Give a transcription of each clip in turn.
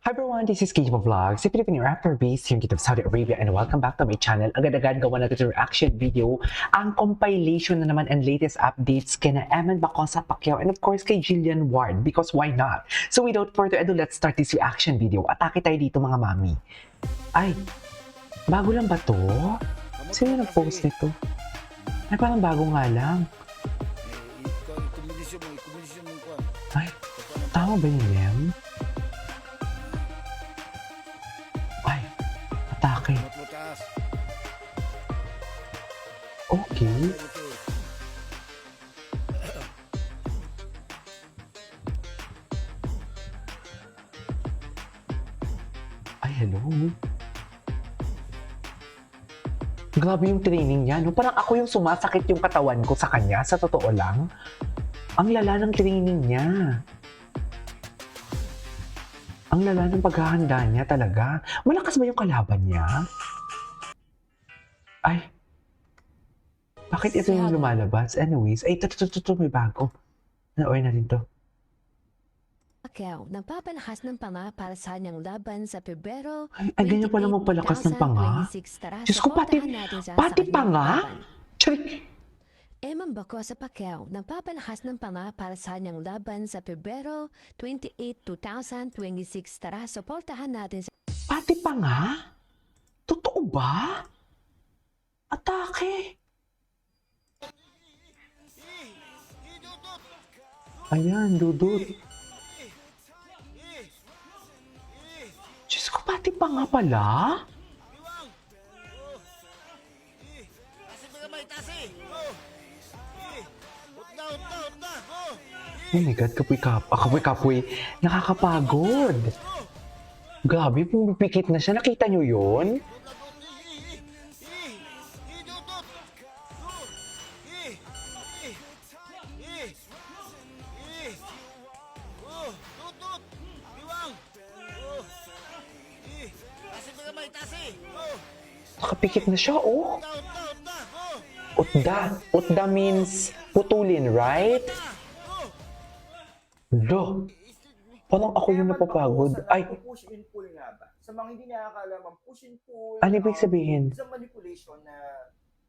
Hi everyone, this is Kijibo Vlogs, a Filipino rapper based here in Kiev, Saudi Arabia, and welcome back to my channel. Agad-agad gawa natin yung reaction video, ang compilation na naman and latest updates kina Eman Bacosa Pacquiao and of course kay Jillian Ward, because why not? So without further ado, let's start this reaction video. Atake tayo dito mga mami. Ay, bago lang ba to? Sino nag-post nito? Ay, parang bago nga lang. Ay, tama ba yung meme? Atake. Okay. Ay, hello. Grabe yung training niya, no? Parang ako yung sumasakit yung katawan ko sa kanya, sa totoo lang. Ang lala ng training niya. Ang lala ng paghahanda niya talaga. Malakas ba yung kalaban niya? Ay. Bakit ito yung lumalabas? Anyways, ay, ito, may bago. Na-oy na rin to. Pacquiao, nagpapalakas ng panga para sa kanyang laban sa Pebrero Ay, ganyan pala magpalakas ng panga? Diyos ko, pati panga? Charik! Eman Bacosa Pacquiao, nagpapalakas ng panga para sa kanyang laban sa Pebrero 28, 2026. Tara, suportahan natin sa... Pati panga? Totoo ba? Atake! Ayan, dudut. Diyos ko, pati panga pala? Oh my God, kapoy. Nakakapagod. Grabe, pumipikit na siya. Nakita niyo yun? Nakapikit na siya, oh. Utda. Utda means putulin, right? Lo. Parang ako yung napapagod. Ay. Push and pull nga ba? Sa mga hindi nakakaalam, ang push and pull, ano ibig sabihin? Sa manipulation na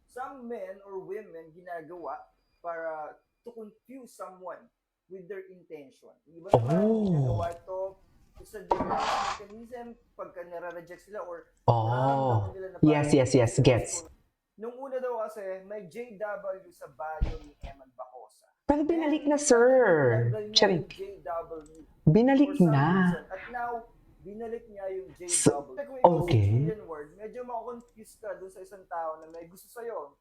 some men or women ginagawa para to confuse someone with their intention. Iba na ginagawa ito sa defense mechanism pagka nare-reject sila or yes, gets. Nung una daw kasi, may JW sa bio ni Eman Bacosa. Pero binalik na, sir. Charing. Binalik na. At now, binalik niya yung JW. So, okay. Medyo makakonfuse ka dun sa isang tao na may gusto sa'yo.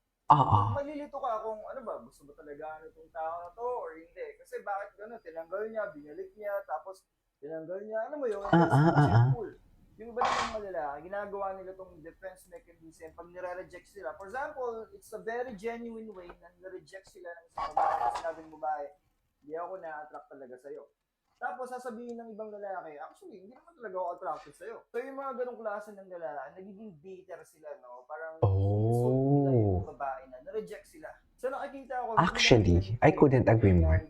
Malilito ka kung ano ba, gusto ba talaga itong tao na to or hindi. Kasi bakit gano'n? Tinanggal niya, binalik niya, tapos tinanggal niya, ano mo yun? Yung iba naman mga lalaki, ginagawa nila itong defense mechanism pag nire-reject sila. For example, it's a very genuine way na nire-reject sila ng isang babae. Sinabing babae, hindi ako na-attract talaga sa'yo. Tapos sasabihin ng ibang lalaki, actually, hindi naman talaga ako attracted sa'yo. So yung mga ganong klase ng lalaki, nagiging bitter sila, no? Parang insult nila yung babae na na-reject sila. So nakikita ko... Actually, I couldn't agree more.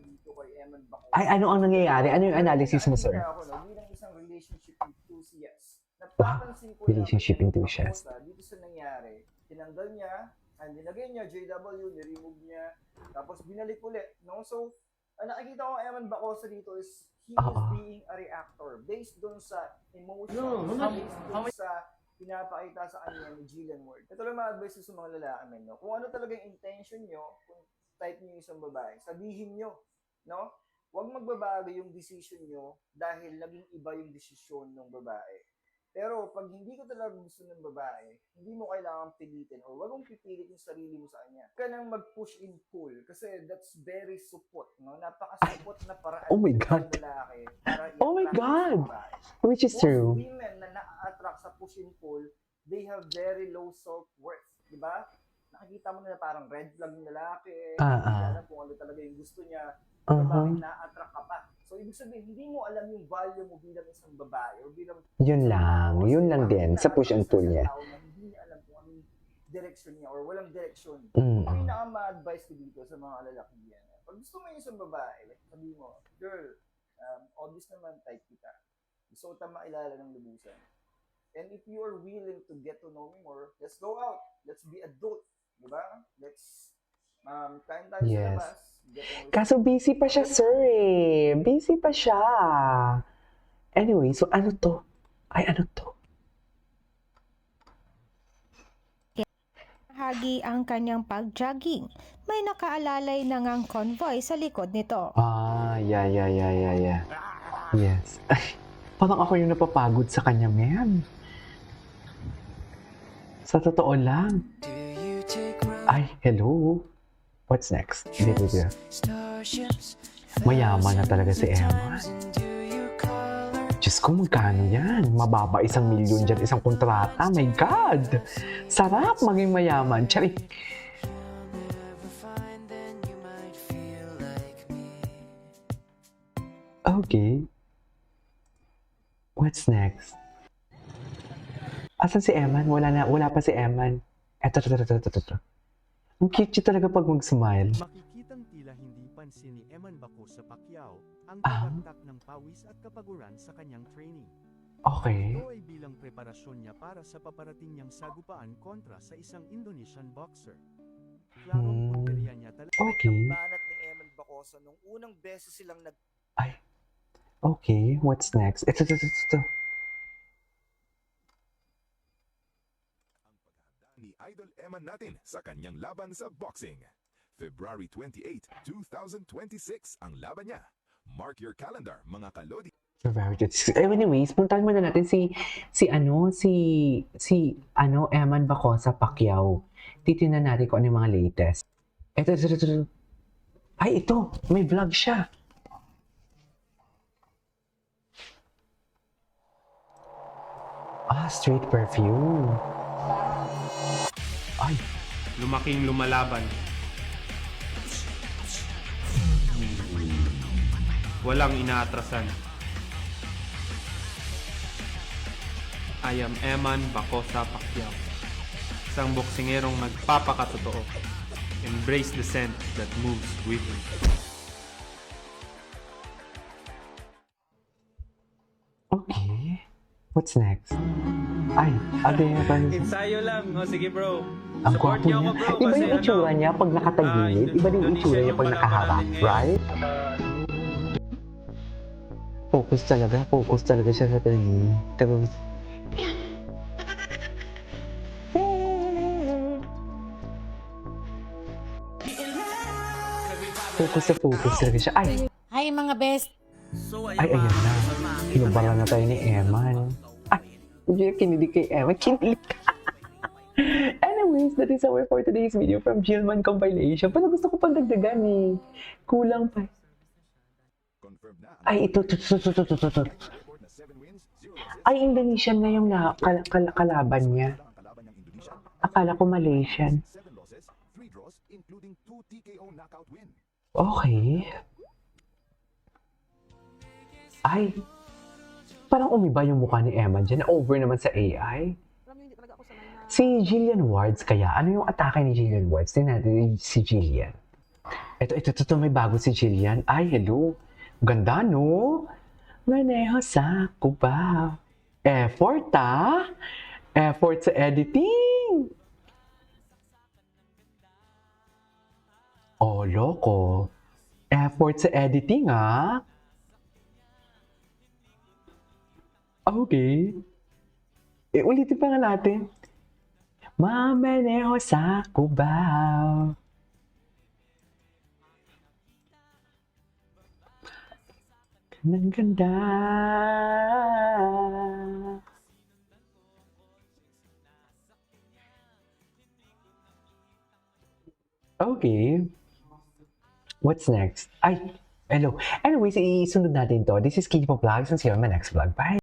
Ay, ano ang nangyayari? Ano yung analysis mo, sir? Bilang isang relationship enthusiast. Wow, relationship enthusiast. Dito sa nangyari, tinanggal niya, nilagay niya JW, niremove niya, tapos binalik ulit, no? So, nakikita ko Eman Bacosa dito is he is being a reactor based dun sa emotions, based dun sa pinapakita sa kanya ni Jillian Ward. Ito lang ma-advise sa mga lalaki, no? Kung ano talaga yung intention nyo, kung type nyo yung isang babae, sabihin nyo, no? Huwag magbabago yung decision nyo dahil naging iba yung desisyon ng babae. Pero pag hindi ko talaga gusto ng babae, hindi mo kailangan pilitin or wag mong pipilit yung sarili mo sa kanya. Huwag ka nang mag-push and pull kasi that's very support, no? Napaka-support na paraan oh my God. ng lalaki para oh my God! Which is most true. women na na-attract sa push and pull, they have very low self-worth. Diba? Nakikita mo na parang red flag yung lalaki, hindi alam kung ano talaga yung gusto niya, bakit na-attract ka pa. So, ibig sabihin, hindi mo alam yung value mo bilang isang babae o bilang... Yun lang din, sa push and pull niya. Hindi niya alam kung anong direction niya or walang direction. Yung pinaka-ma-advise ko dito sa mga lalaki yan. Pag gusto mo yung isang babae, like, sabi mo, girl, obvious naman type kita. Gusto ko tayong makilala ng lubusan. And if you are willing to get to know me more, let's go out. Let's be adult. Diba? Let's kain tayo sa Yes. labas. Get to know Kaso busy pa siya, sir eh. Busy pa siya. Anyway, so ano to? Ay, ano to? Bahagi ang kanyang pag-jogging. May nakaalalay na ngang convoy sa likod nito. Yeah. Yes. Ay, parang ako yung napapagod sa kanya, ma'am. Sa totoo lang. Ay, hello. What's next? Dito. Mayaman na talaga si Emma. Diyos ko, magkano yan? Mababa 1,000,000 dyan, isang kontrata. My God! Sarap maging mayaman. Charik. Okay. What's next? Asan si Eman? Wala pa si Eman. Eto. Ang cute talaga pag mag-smile. Makikitang tila hindi pansin ni Eman Baco sa Pacquiao ang Ah. pagtaktak ng pawis at kapaguran sa kanyang training. Okay. Ito ay bilang preparasyon niya para sa paparating niyang sagupaan kontra sa isang Indonesian boxer. Klarong punteriya niya talaga. Okay. banat ni Eman Bacosa nung unang beses silang Ay. Okay, what's next? Ito. Ni Idol Eman natin sa kanyang laban sa boxing. February 28, 2026 ang laban niya. Mark your calendar, mga kalodi. Very good. Anyways, puntahan muna natin si Eman Bacosa Pacquiao. Titingnan natin kung ano yung mga latest. Ito. Ay, ito. May vlog siya. Straight perfume. Ay, Lumaking lumalaban. Walang inaatrasan. I am Eman Bacosa Pacquiao. Isang boksingerong nagpapakatotoo. Embrace the scent that moves with you. okay. What's next? Ay, Ensayo lang. O sige bro. ang Support gwapo niyo niya. ako bro. Iba kasi yung itsura niya pag nakatagilid. Iba din yung itsura niya pag nakaharap. Right? Focus talaga siya sa tingin. Tapos, focus talaga siya. Ay, Hi mga best! ayan na. Kinubara na tayo ni Eman. Ay, hindi kinilig kay Eman. Kinilig ka. Anyways, that is our for today's video from Jillman Compilation. Pero gusto ko pang dagdagan eh. Kulang pa. Confirmed na ang Ay, ito. record na 7 wins, 0 losses. Ay, Indonesian na yung kalaban niya. Ang kalaban ng Indonesia, Akala ko Malaysian. 7 losses, 3 draws, including 2 TKO knockout win. Okay. Ay, parang umiba yung mukha ni Emma dyan. Over naman sa AI. Si Jillian Wards kaya, ano yung atake ni Jillian Wards? Tingnan natin si Jillian. Ito, may bago si Jillian. Ay, hello. Ganda, no? Maneho sa kubaw. Effort, ah. Effort sa editing. Oh, loko. Effort sa editing, ah. Okay. Ulitin pa nga natin. Mamaneho sa kubaw. Gandang-ganda. Okay. What's next? Ay, hello. Anyways, isunod natin to. This is Kitty Pop Vlogs and see you on my next vlog. Bye!